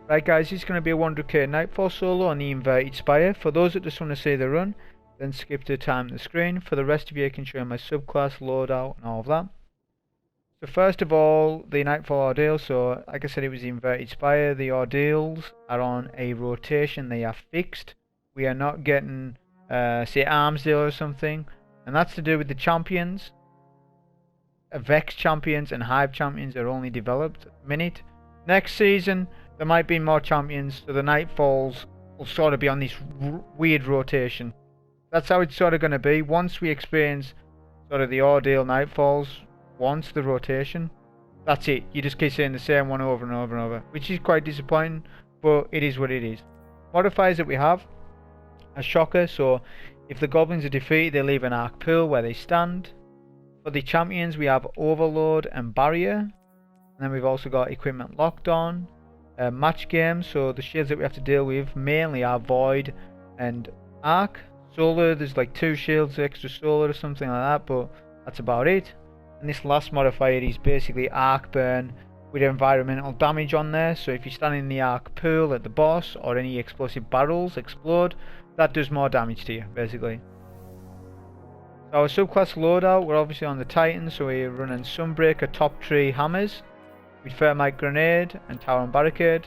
Right guys, it's going to be a 100k Nightfall solo on the Inverted Spire. For those that just want to see the run, then skip to the time on the screen. For the rest of you, I can show you my subclass, loadout and all of that. So first of all, the Nightfall Ordeal. So like I said, it was the Inverted Spire. The Ordeals are on a rotation, they are fixed. We are not getting, say, Armsdale or something. And that's to do with the champions. Vex champions and Hive champions are only developed at the minute. Next season, there might be more champions, so the Nightfalls will sort of be on this weird rotation. That's how it's sort of going to be. Once we experience sort of the Ordeal Nightfalls, once the rotation, that's it. You just keep saying the same one over and over and over, which is quite disappointing, but it is what it is. Modifiers that we have are Shocker, so if the goblins are defeated, they leave an arc pool where they stand. For the champions, we have Overload and Bariier, and then we've also got equipment locked on. Match games, so the shields that we have to deal with mainly are Void and Arc. Solar, there's like 2 shields extra solar or something like that, but that's about it. And this last modifier is basically Arc Burn with environmental damage on there, so if you stand in the Arc pool at the boss or any explosive barrels explode, that does more damage to you basically. So our subclass loadout, we're obviously on the Titan, so we're running Sunbreaker top tree hammers with Thermite Grenade and Tower and Barricade.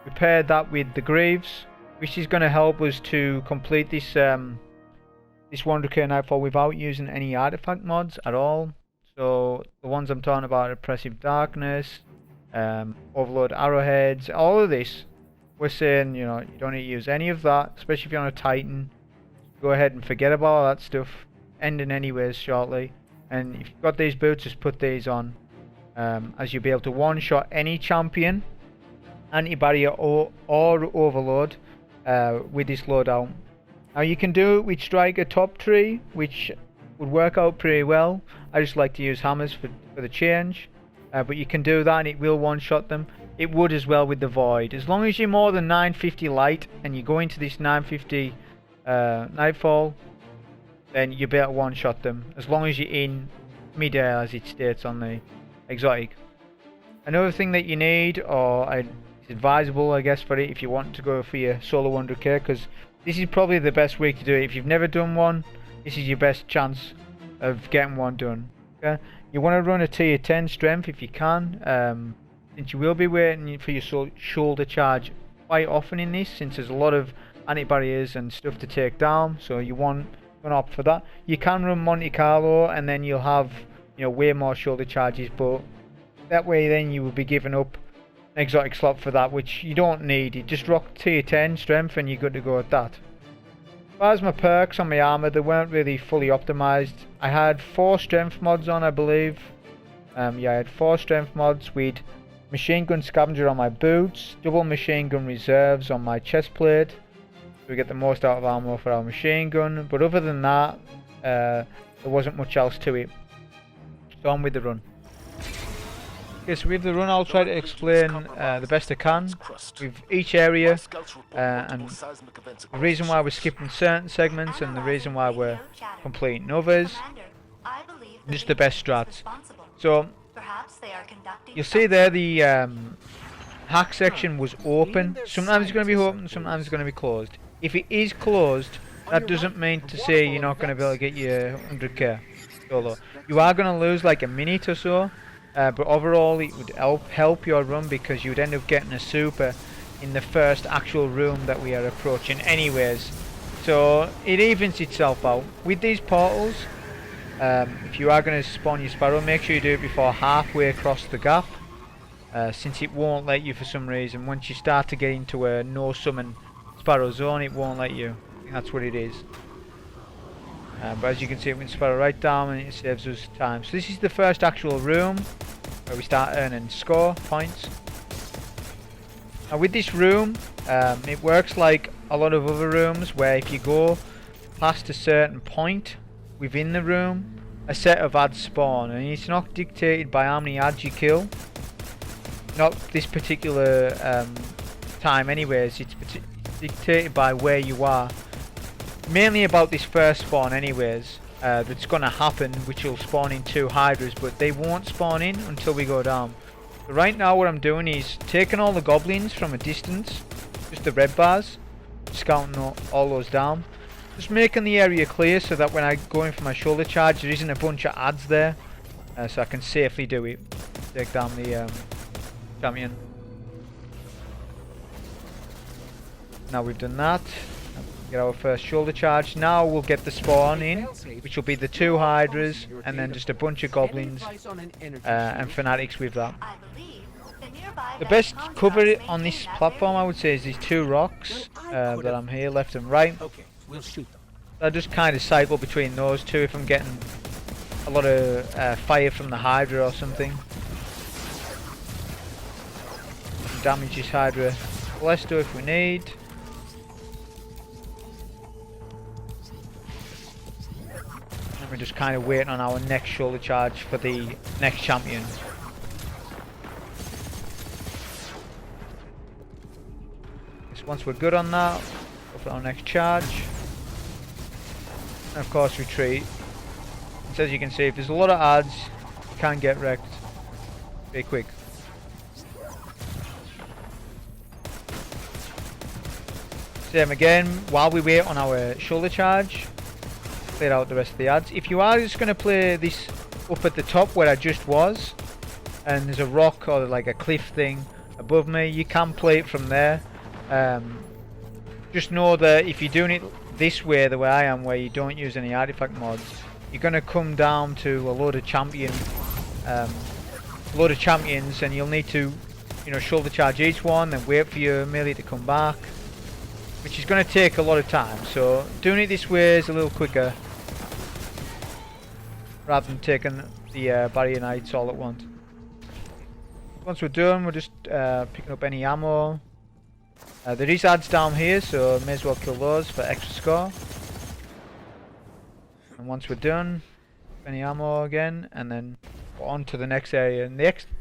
We paired that with the Greeves, which is going to help us to complete this this 100k Nightfall without using any artifact mods at all. So the ones I'm talking about are Oppressive Darkness, Overload Arrowheads, all of this. We're saying, you know, you don't need to use any of that, especially if you're on a Titan. Go ahead and forget about all that stuff, ending anyways shortly. And if you've got these boots, just put these on. As you'll be able to one-shot any champion, anti-barrier or overload with this loadout. Now you can do it with Striker top tree, which would work out pretty well. I just like to use hammers for the change, but you can do that and it will one-shot them. It would as well with the Void. As long as you're more than 950 light and you go into this 950 Nightfall, then you'll be able to one-shot them, as long as you're in mid-air as it states on the exotic. Another thing that you need, or it's advisable I guess for it if you want to go for your solo 100k, because this is probably the best week to do it. If you've never done one, this is your best chance of getting one done. Okay? You want to run a tier 10 strength if you can, since you will be waiting for your shoulder charge quite often in this, since there's a lot of anti-barriers and stuff to take down, so you want to opt for that. You can run Monte Carlo and then you'll have, you know, way more shoulder charges, but that way then you will be giving up an exotic slot for that, which you don't need. You just rock tier 10 strength and you're good to go at that. As far as my perks on my armor, they weren't really fully optimized. I had 4 strength mods on, I believe. Yeah, I had 4 strength mods with machine gun scavenger on my boots, double machine gun reserves on my chest plate, so we get the most out of armor for our machine gun. But other than that, there wasn't much else to it. So on with the run. Okay, so with the run I'll try to explain the best I can with each area, and the reason why we're skipping certain segments and the reason why we're completing others, just the best strats. So you'll see there the hack section was open. Sometimes it's going to be open, sometimes it's going to be closed. If it is closed, that doesn't mean to say you're not going to be able to get your 100k solo. You are going to lose like a minute or so, but overall it would help your run, because you would end up getting a super in the first actual room that we are approaching anyways. So it evens itself out. With these portals, if you are going to spawn your Sparrow, make sure you do it before halfway across the gap, since it won't let you for some reason. Once you start to get into a no summon Sparrow zone, it won't let you. I think that's what it is. But as you can see, we can Sparrow right down and it saves us time. So this is the first actual room where we start earning score points. Now with this room, it works like a lot of other rooms, where if you go past a certain point within the room, a set of ads spawn, and it's not dictated by how many ads you kill. Not this particular time anyways, it's dictated by where you are. Mainly about this first spawn anyways, that's going to happen, which will spawn in 2 hydras, but they won't spawn in until we go down. So right now what I'm doing is taking all the goblins from a distance, just the red bars, scouting all those down. Just making the area clear so that when I go in for my shoulder charge there isn't a bunch of adds there. So I can safely do it. Take down the champion. Now we've done that. Get our first shoulder charge. Now we'll get the spawn in, which will be the 2 hydras and then just a bunch of goblins and fanatics with that. The best cover on this platform I would say is these 2 rocks that I'm here, left and right. I just kind of cycle between those 2 if I'm getting a lot of fire from the hydra or something. Damage this hydra Telesto if we need. We're just kind of waiting on our next shoulder charge for the next champion. So once we're good on that, go for our next charge. And of course retreat. So as you can see, if there's a lot of adds, you can get wrecked very quick. Same again, while we wait on our shoulder charge, clear out the rest of the adds. If you are just going to play this up at the top where I just was, and there's a rock or like a cliff thing above me, you can play it from there. Just know that if you're doing it this way, the way I am, where you don't use any artifact mods, you're going to come down to a load of champions, and you'll need to, you know, shoulder charge each one, then wait for your melee to come back, which is going to take a lot of time. So doing it this way is a little quicker, rather than taking the bariier knights all at once. Once we're done, we're just picking up any ammo. There is adds down here, so may as well kill those for extra score. And once we're done, any ammo again, and then on to the next area. And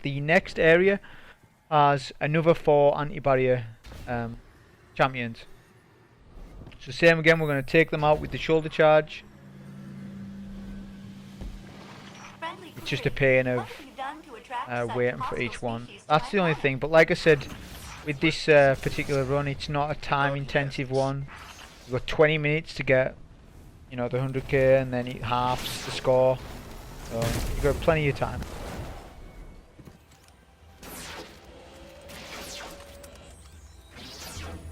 the next area has another 4 anti-barrier champions. So same again, we're going to take them out with the shoulder charge. It's just a pain of waiting for each one. That's the only thing, but like I said, with this particular run, it's not a time intensive one. You've got 20 minutes to get, you know, the 100k, and then it halves the score, so you've got plenty of time.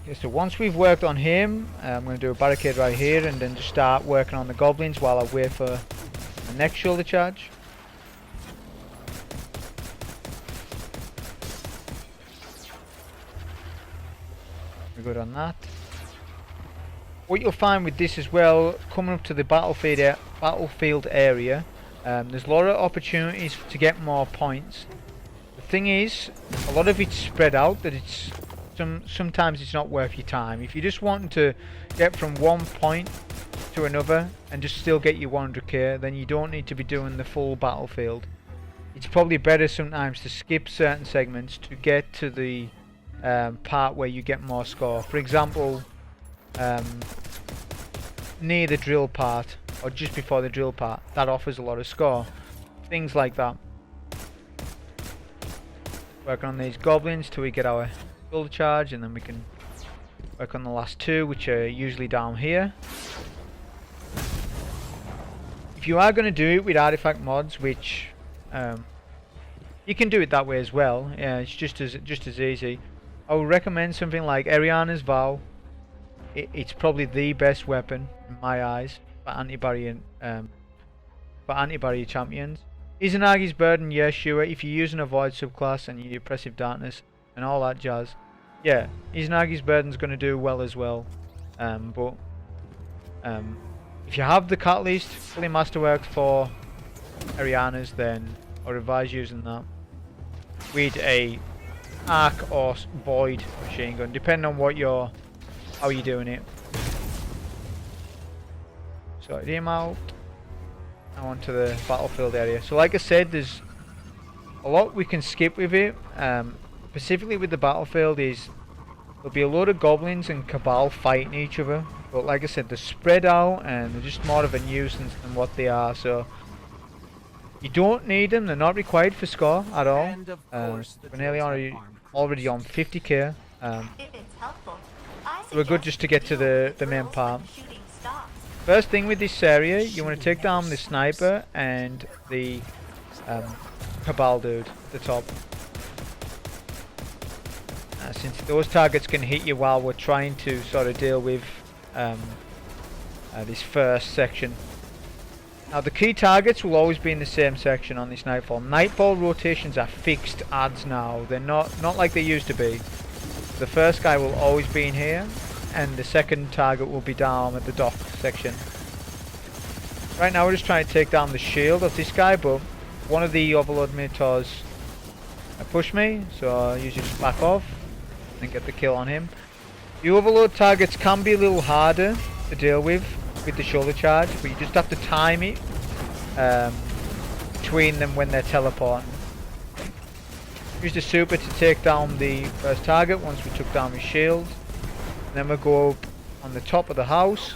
Okay, so once we've worked on him, I'm going to do a barricade right here and then just start working on the goblins while I wait for the next shoulder charge. We're good on that. What you'll find with this as well, coming up to the battlefield area, there's a lot of opportunities to get more points. The thing is, a lot of it's spread out, that it's sometimes it's not worth your time. If you're just wanting to get from one point to another and just still get your 100k, then you don't need to be doing the full battlefield. It's probably better sometimes to skip certain segments to get to the part where you get more score. For example, near the drill part, or just before the drill part, that offers a lot of score. Things like that. Working on these goblins till we get our shoulder charge, and then we can work on the last 2, which are usually down here. If you are going to do it with artifact mods, which you can do it that way as well, yeah, it's just as easy. I would recommend something like Eriana's Vow. It's probably the best weapon in my eyes for anti-barrier champions. Izanagi's Burden, yeah, sure. If you're using a void subclass and you oppressive darkness and all that jazz, yeah, Izanagi's Burden's going to do well as well. But if you have the catalyst fully masterworked for Eriana's, then I would advise using that with a arc or void machine gun, depending on how you're doing it. So him out. Now onto the battlefield area. So like I said, there's a lot we can skip with it. Specifically with the battlefield is there'll be a load of goblins and cabal fighting each other, but like I said, they're spread out and they're just more of a nuisance than what they are. So You don't need them, they're not required for score at all. We're nearly already on 50k. So we're good just to get to the main part. First thing with this area, you want to take down the sniper and the Cabal dude at the top. Since those targets can hit you while we're trying to sort of deal with this first section. Now the key targets will always be in the same section on this Nightfall. Nightfall rotations are fixed adds now. They're not like they used to be. The first guy will always be in here, and the second target will be down at the dock section. Right now we're just trying to take down the shield of this guy, but one of the Overlord Minotaurs pushed me, so I usually just back off and get the kill on him. The Overlord targets can be a little harder to deal with the shoulder charge, but you just have to time it between them when they're teleporting. Use the super to take down the first target once we took down his shield. And then we'll go up on the top of the house.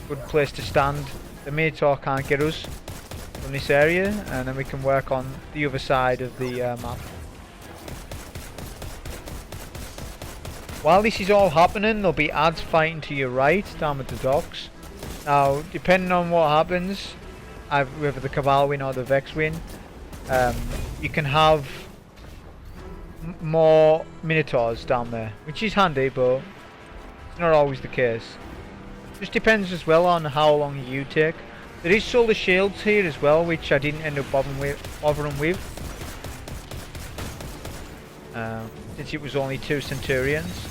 Good place to stand. The Minotaur can't get us from this area, and then we can work on the other side of the map. While this is all happening, there'll be adds fighting to your right down at the docks. Now, depending on what happens, whether the Cabal win or the Vex win, you can have more Minotaurs down there, which is handy, but it's not always the case. Just depends as well on how long you take. There is solar shields here as well, which I didn't end up bothering with, since it was only 2 Centurions.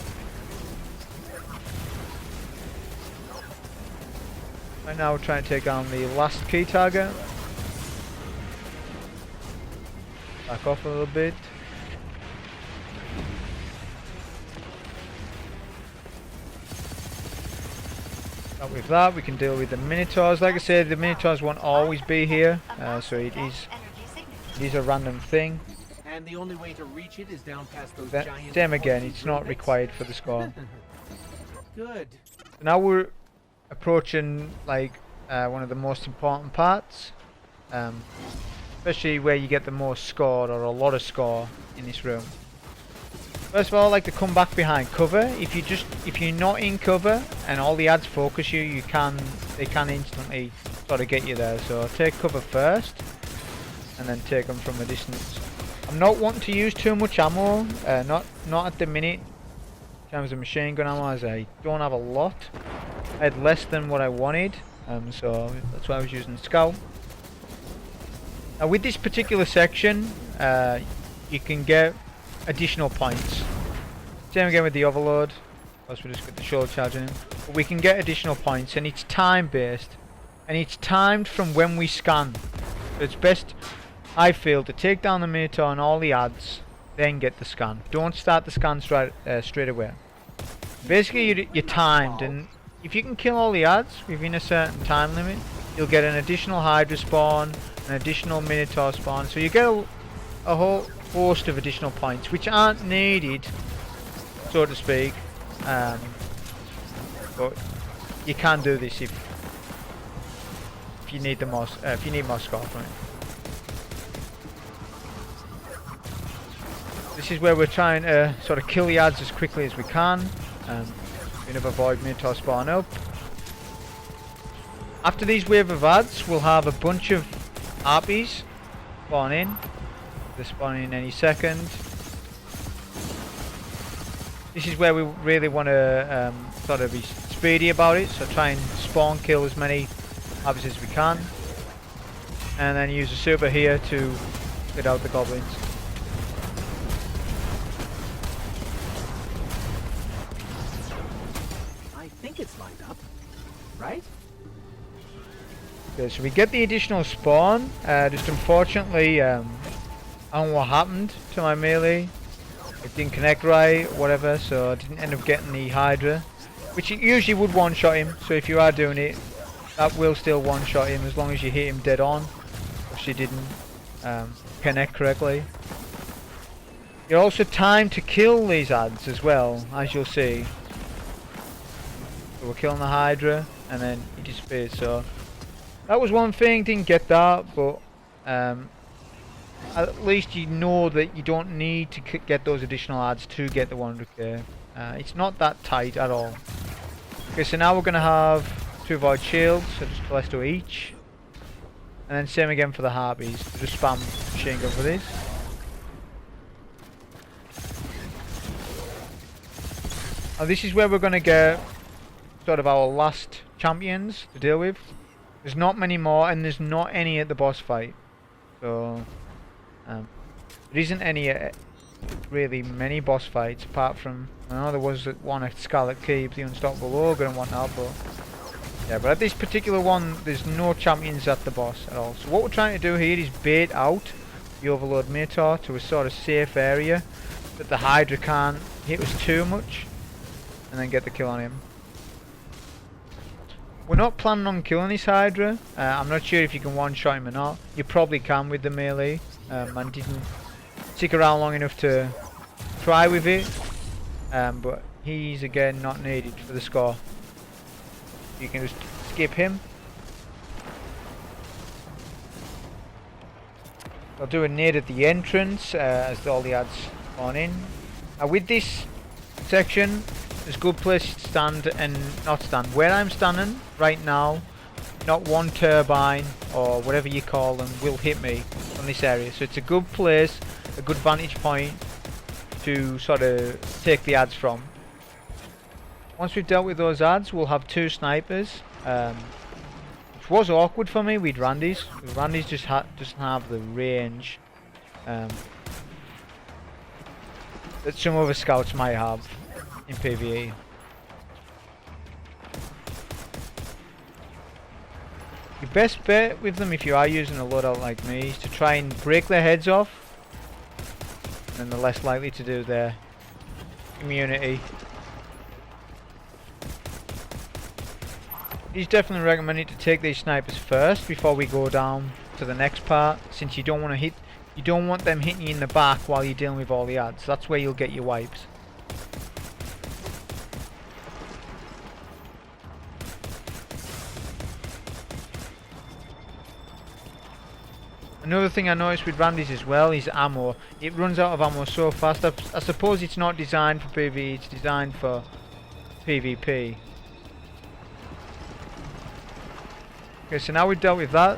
Right now we're trying to take down the last key target. Back off a little bit. With that we can deal with the Minotaurs. Like I said, the Minotaurs won't always be here, so it is a random thing. And the only way to reach it is down past those giant same again, it's not required for the score. Good. So now we're approaching like one of the most important parts, especially where you get the most score or a lot of score in this room. First of all, I like to come back behind cover. If you're not in cover and all the adds focus you, they can instantly sort of get you there. So take cover first, and then take them from a distance. I'm not wanting to use too much ammo, not at the minute. In terms of machine gun ammo, as I don't have a lot. I had less than what I wanted, so that's why I was using Scout. Now with this particular section, you can get additional points. Same again with the Overlord. Of course we just get the shoulder charge in. But we can get additional points, and it's time based. And it's timed from when we scan. So it's best, I feel, to take down the Minotaur and all the adds, then get the scan. Don't start the scan straight away. Basically you're timed, and if you can kill all the adds within a certain time limit, you'll get an additional Hydra spawn, an additional Minotaur spawn. So you get a whole host of additional points which aren't needed, so to speak, but you can do this if you need the most, if you need more score from it. This is where we're trying to sort of kill the adds as quickly as we can, to avoid Minotaur spawn up. After these wave of adds, we'll have a bunch of harpies spawn in. They're spawning in any second. This is where we really want to sort of be speedy about it, so try and spawn kill as many harpies as we can, and then use a super here to get out the goblins. I think it's lined up, right? Okay, so we get the additional spawn. Just unfortunately, I don't know what happened to my melee. It didn't connect right, whatever, so I didn't end up getting the Hydra, which it usually would one-shot him. So if you are doing it, that will still one-shot him as long as you hit him dead on, if she didn't connect correctly. You're also timed to kill these adds as well, as you'll see. So we're killing the Hydra, and then he disappears. So that was one thing, didn't get that, but at least you know that you don't need to get those additional adds to get the 100k. It's not that tight at all. Okay, so now we're going to have 2 void shields, so just Telesto each. And then same again for the harpies, so just spam machine gun for this. And this is where we're going to get sort of our last champions to deal with. There's not many more, and there's not any at the boss fight. So there isn't any really many boss fights apart from, I know there was one at Scarlet Keep, the Unstoppable Ogre and whatnot, but yeah, but at this particular one there's no champions at the boss at all. So what we're trying to do here is bait out the Overload Minotaur to a sort of safe area that the Hydra can't hit us too much, and then get the kill on him. We're not planning on killing this Hydra. I'm not sure if you can one-shot him or not. You probably can with the melee. Man didn't stick around long enough to try with it. But he's again not needed for the score. You can just skip him. I'll do a nade at the entrance as all the adds on in. Now with this section, there's a good place to stand and not stand. Where I'm standing right now, not one turbine or whatever you call them will hit me from this area. So it's a good place, a good vantage point to sort of take the adds from. Once we've dealt with those adds, we'll have 2 snipers. Which was awkward for me with Randy's. Randy's just doesn't have the range that some other scouts might have in PvE. Your best bet with them, if you are using a loadout like me, is to try and break their heads off, and then they're less likely to do their immunity. It's definitely recommended to take these snipers first before we go down to the next part, since you don't want them hitting you in the back while you're dealing with all the adds. That's where you'll get your wipes. Another thing I noticed with Randy's as well is ammo. It runs out of ammo so fast. I suppose it's not designed for PvE, it's designed for PvP. Okay, so now we've dealt with that.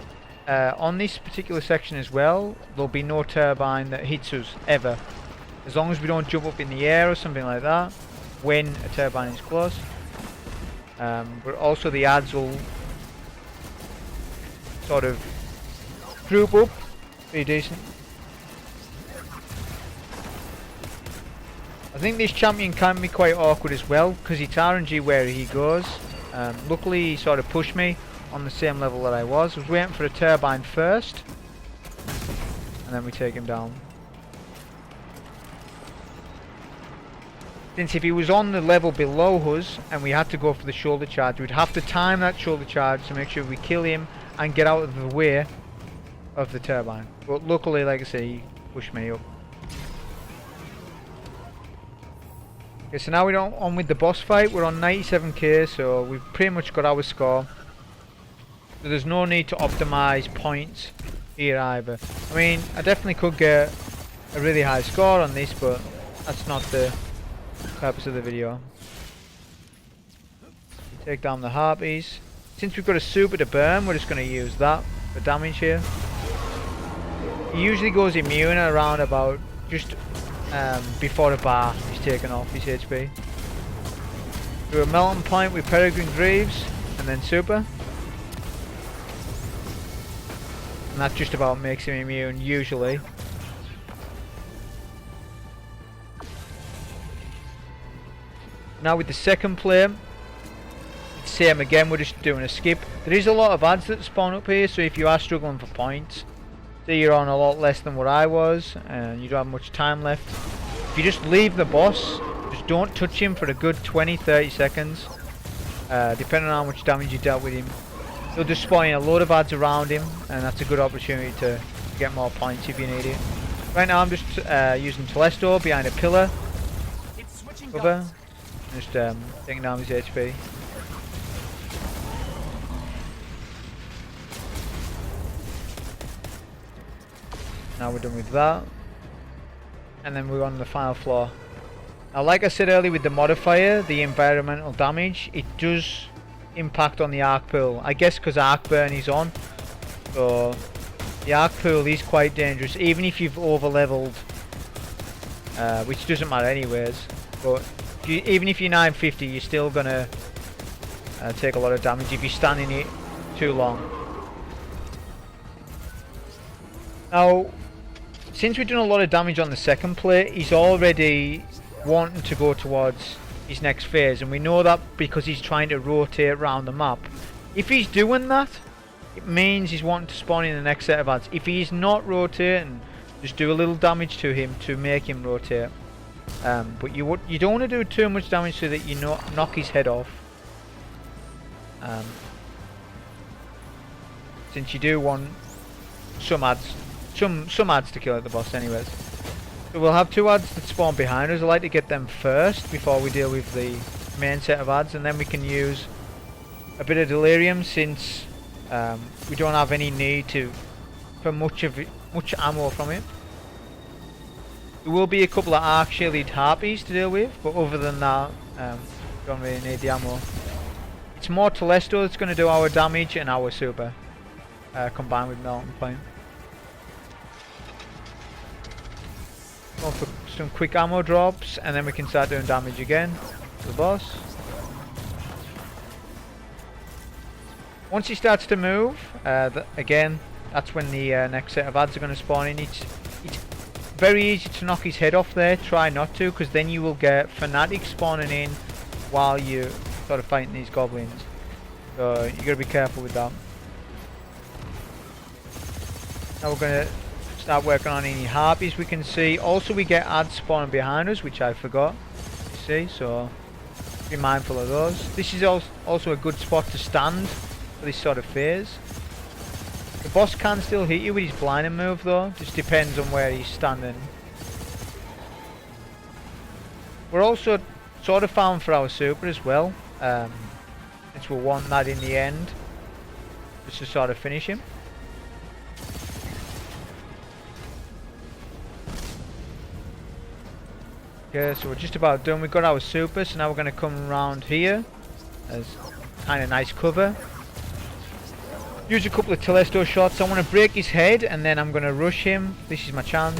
On this particular section as well, there'll be no turbine that hits us ever. As long as we don't jump up in the air or something like that when a turbine is close. But also the adds will sort of group up, pretty decent. I think this champion can be quite awkward as well because it's RNG where he goes. Luckily he sort of pushed me on the same level that I was. I was waiting for a turbine first and then we take him down. Since if he was on the level below us and we had to go for the shoulder charge, we'd have to time that shoulder charge to make sure we kill him and get out of the way of the turbine. But luckily, like I say, he pushed me up. Okay, so now we're on with the boss fight. We're on 97k, so we've pretty much got our score. So there's no need to optimize points here either. I mean, I definitely could get a really high score on this, but that's not the purpose of the video. Take down the harpies. Since we've got a super to burn, we're just going to use that for damage here. He usually goes immune around about just before the bar is taken off his HP. Do a melting point with Peregrine Greeves and then super. And that just about makes him immune usually. Now with the second play, it's same again, we're just doing a skip. There is a lot of adds that spawn up here, so if you are struggling for points, say you're on a lot less than what I was and you don't have much time left, if you just leave the boss, just don't touch him for a good 20-30 seconds, depending on how much damage you dealt with him. He'll just spawn a load of adds around him, and that's a good opportunity to get more points if you need it. Right now I'm just using Telesto behind a pillar cover, just taking down his HP. Now we're done with that. And then we're on the final floor. Now like I said earlier with the modifier, the environmental damage, it does impact on the arc pool. I guess because arc burn is on. So the arc pool is quite dangerous even if you've over leveled. Which doesn't matter anyways. But even if you're 950, you're still gonna take a lot of damage if you're standing it too long. Now, since we've done a lot of damage on the second plate, he's already wanting to go towards his next phase, and we know that because he's trying to rotate around the map. If he's doing that, it means he's wanting to spawn in the next set of ads. If he's not rotating, just do a little damage to him to make him rotate. But you don't want to do too much damage so that you knock his head off. Since you do want some ads to kill at the boss anyways. So we'll have 2 ads that spawn behind us. I like to get them first before we deal with the main set of ads, and then we can use a bit of Delirium since we don't have any need for much ammo from it. There will be a couple of arc shielded harpies to deal with, but other than that, don't really need the ammo. It's more Telesto that's going to do our damage and our super, combined with Melting Point. Going for some quick ammo drops, and then we can start doing damage again to the boss. Once he starts to move, again, that's when the next set of ads are going to spawn in. It's very easy to knock his head off there. Try not to, because then you will get fanatics spawning in while you sort of fighting these goblins. So you got to be careful with that. Now we're going to start working on any harpies we can see. Also we get ads spawning behind us, which I forgot to see, so be mindful of those. This is also a good spot to stand for this sort of phase. The boss can still hit you with his blinding move though, just depends on where he's standing. We're also sort of farming for our super as well, since we'll want that in the end, just to sort of finish him. Okay, so we're just about done. We've got our super, so now we're going to come around here as kind of nice cover. Use a couple of Telesto shots. I want to break his head and then I'm going to rush him. This is my chance.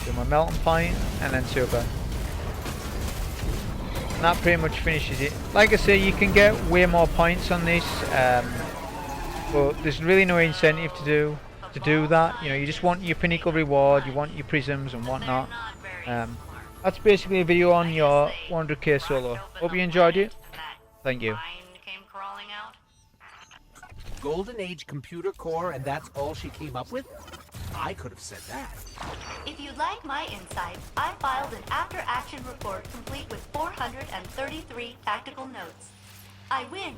Do my Melting Point and then super. And that pretty much finishes it. Like I say, you can get way more points on this, but there's really no incentive to do that. You know, you just want your pinnacle reward, you want your prisms and whatnot. That's basically a video on your 100k solo. Hope you enjoyed it. Thank you. Golden Age computer core, and that's all she came up with? I could have said that. If you'd like my insight, I filed an after-action report complete with 433 tactical notes. I win.